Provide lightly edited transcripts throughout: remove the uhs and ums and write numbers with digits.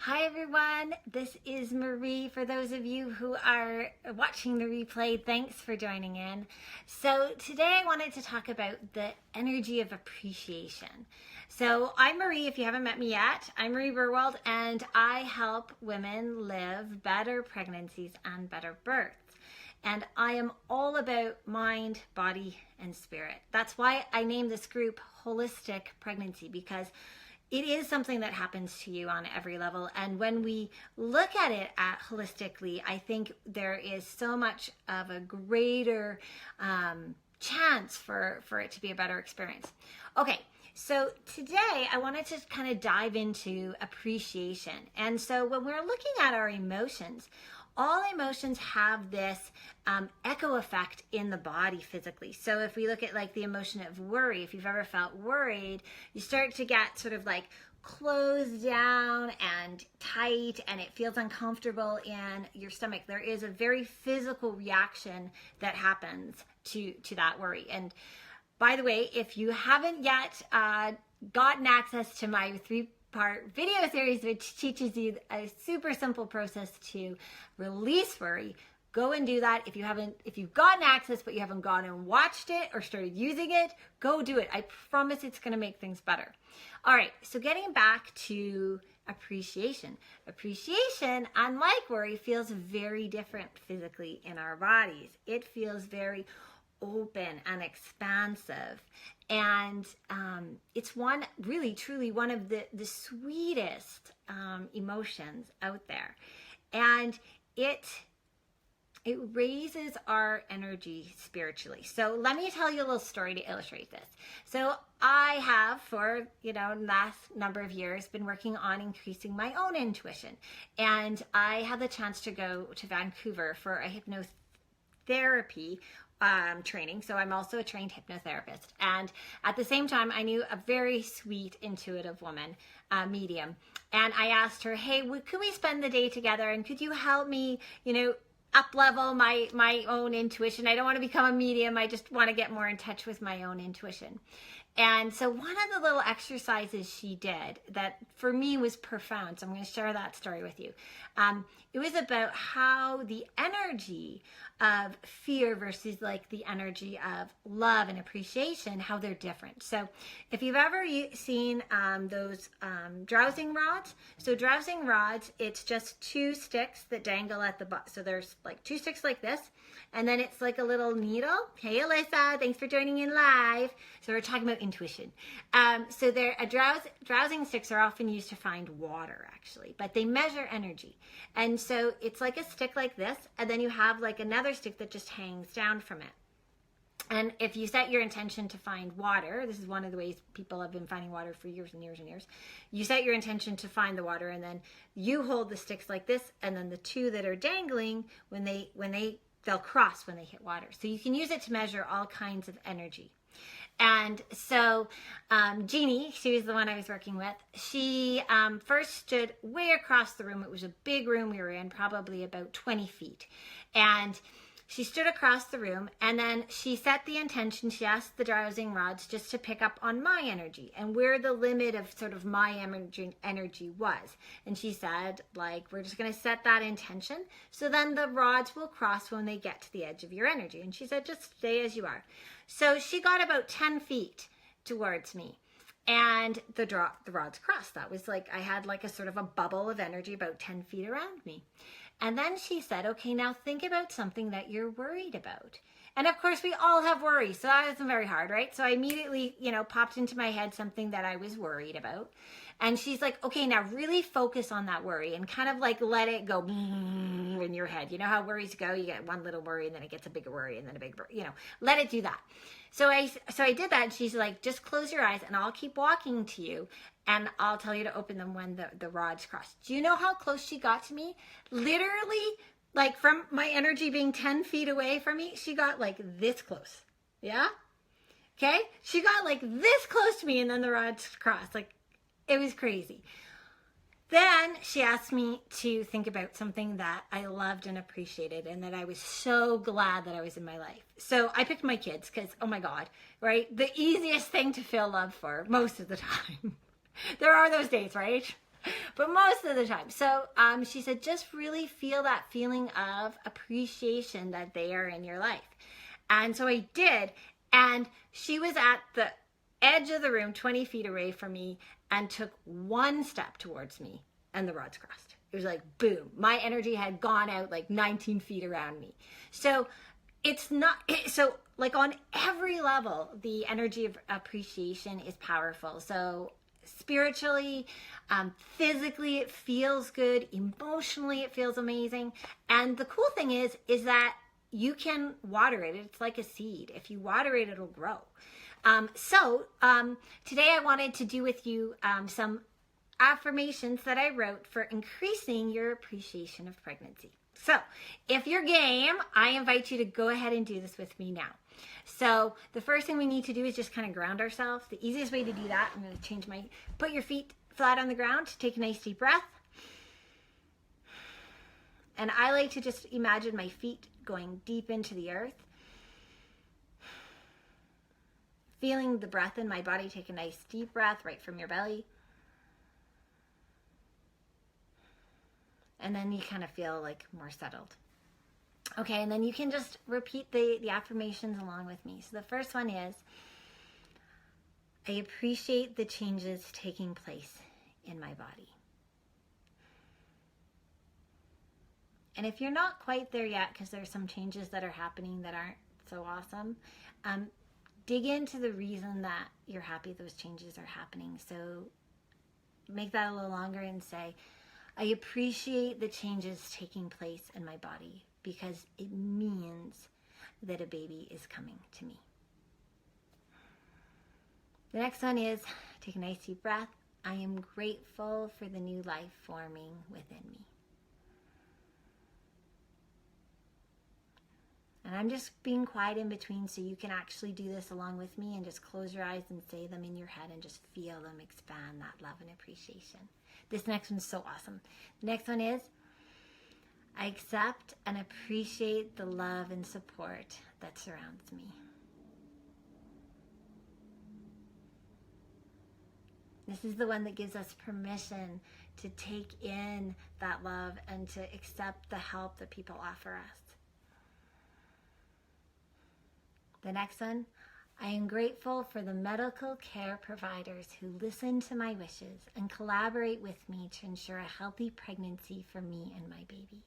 Hi everyone, this is Marie. For those of you who are watching the replay, thanks for joining in. So today I wanted to talk about the energy of appreciation. So I'm Marie, if you haven't met me yet. I'm Marie Berwald and I help women live better pregnancies and better births. And I am all about mind, body, and spirit. That's why I named this group Holistic Pregnancy, because it is something that happens to you on every level. And when we look at it holistically, I think there is so much of a greater chance for it to be a better experience. Okay, so today I wanted to kind of dive into appreciation. And so when we're looking at our emotions, all emotions have this echo effect in the body physically. So if we look at like the emotion of worry, if you've ever felt worried, you start to get sort of like closed down and tight, and it feels uncomfortable in your stomach. There is a very physical reaction that happens to that worry. And by the way, if you haven't yet gotten access to my three-part video series, which teaches you a super simple process to release worry, go and do that. If you've gotten access but you haven't gone and watched it or started using it, go do it. I promise it's going to make things better. All right, so getting back to appreciation. Appreciation, unlike worry, feels very different physically in our bodies. It feels very open and expansive, and it's really truly one of the sweetest emotions out there, and it raises our energy spiritually. So let me tell you a little story to illustrate this. So I have, for last number of years, been working on increasing my own intuition, and I had the chance to go to Vancouver for a hypnotherapy training. So I'm also a trained hypnotherapist, and at the same time I knew a very sweet, intuitive woman, medium, and I asked her, hey, could we spend the day together, and could you help me up level my own intuition? I don't want to become a medium, I just want to get more in touch with my own intuition. And so one of the little exercises she did that for me was profound, so I'm going to share that story with you. It was about how the energy of fear versus like the energy of love and appreciation, how they're different. So if you've ever seen those dowsing rods, so dowsing rods, it's just two sticks that dangle at the bottom. So there's like two sticks like this, and then it's like a little needle. Hey Alyssa, thanks for joining in live. So we're talking about intuition. So dowsing sticks are often used to find water, actually, but they measure energy. And so it's like a stick like this, and then you have like another stick that just hangs down from it. And if you set your intention to find water, this is one of the ways people have been finding water for years and years and years. You set your intention to find the water, and then you hold the sticks like this, and then the two that are dangling, they'll cross when they hit water. So you can use it to measure all kinds of energy. And so Jeannie, she was the one I was working with, she first stood way across the room. It was a big room we were in, probably about 20 feet. And she stood across the room, and then she set the intention. She asked the dowsing rods just to pick up on my energy and where the limit of sort of my energy was. And she said, like, we're just going to set that intention, so then the rods will cross when they get to the edge of your energy. And she said, just stay as you are. So she got about 10 feet towards me, and the rods crossed. That was like, I had like a sort of a bubble of energy about 10 feet around me. And then she said, okay, now think about something that you're worried about. And of course, we all have worries, so that wasn't very hard, right? So I immediately, popped into my head something that I was worried about. And she's like, okay, now really focus on that worry and kind of like let it go in your head. You know how worries go? You get one little worry, and then it gets a bigger worry, and then a big worry, let it do that. So I did that, and she's like, just close your eyes, and I'll keep walking to you, and I'll tell you to open them when the rods cross. Do you know how close she got to me? Literally, like from my energy being 10 feet away from me, she got like this close. Yeah? Okay? She got like this close to me, and then the rods crossed. Like, it was crazy. Then she asked me to think about something that I loved and appreciated, and that I was so glad that I was in my life. So I picked my kids because, oh my God, right? The easiest thing to feel love for most of the time. There are those days, right? but most of the time. So she said, just really feel that feeling of appreciation that they are in your life. And so I did. And she was at the edge of the room, 20 feet away from me, and took one step towards me, and the rods crossed. It was like, boom. My energy had gone out like 19 feet around me. So it's not, so like on every level, the energy of appreciation is powerful. So spiritually, physically, it feels good. Emotionally, it feels amazing. And the cool thing is that you can water it. It's like a seed. If you water it, it'll grow. So today I wanted to do with you some affirmations that I wrote for increasing your appreciation of pregnancy. So if you're game, I invite you to go ahead and do this with me now. So the first thing we need to do is just kind of ground ourselves. The easiest way to do that, I'm going to change put your feet flat on the ground, take a nice deep breath. And I like to just imagine my feet going deep into the earth. Feeling the breath in my body, take a nice deep breath right from your belly. And then you kind of feel like more settled. Okay, and then you can just repeat the affirmations along with me. So the first one is, I appreciate the changes taking place in my body. And if you're not quite there yet, because there's some changes that are happening that aren't so awesome, dig into the reason that you're happy those changes are happening. So make that a little longer and say, I appreciate the changes taking place in my body because it means that a baby is coming to me. The next one is, take a nice deep breath. I am grateful for the new life forming within me. And I'm just being quiet in between so you can actually do this along with me and just close your eyes and say them in your head and just feel them expand that love and appreciation. This next one's so awesome. The next one is, I accept and appreciate the love and support that surrounds me. This is the one that gives us permission to take in that love and to accept the help that people offer us. The next one, I am grateful for the medical care providers who listen to my wishes and collaborate with me to ensure a healthy pregnancy for me and my baby.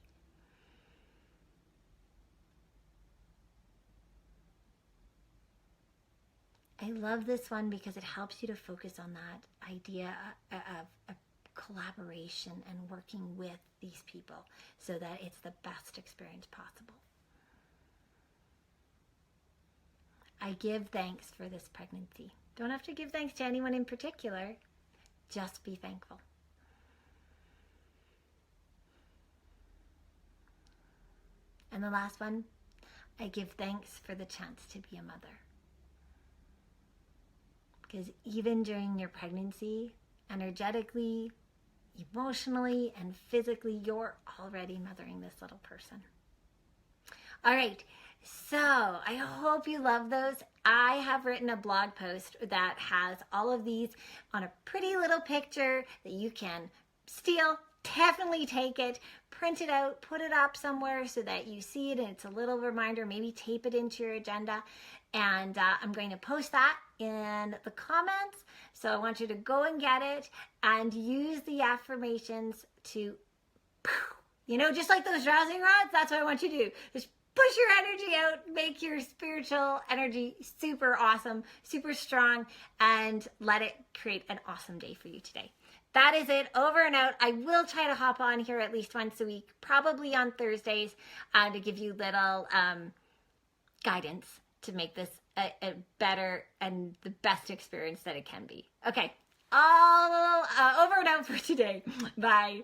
I love this one because it helps you to focus on that idea of collaboration and working with these people so that it's the best experience possible. I give thanks for this pregnancy. Don't have to give thanks to anyone in particular. Just be thankful. And the last one, I give thanks for the chance to be a mother. Because even during your pregnancy, energetically, emotionally, and physically, you're already mothering this little person. All right. So I hope you love those. I have written a blog post that has all of these on a pretty little picture that you can steal. Definitely take it, print it out, put it up somewhere so that you see it and it's a little reminder. Maybe tape it into your agenda. And I'm going to post that in the comments. So I want you to go and get it and use the affirmations to, just like those rousing rods, that's what I want you to do. Just push your energy out, make your spiritual energy super awesome, super strong, and let it create an awesome day for you today. That is it, over and out. I will try to hop on here at least once a week, probably on Thursdays, to give you little guidance to make this a better and the best experience that it can be. Okay, all over and out for today. Bye.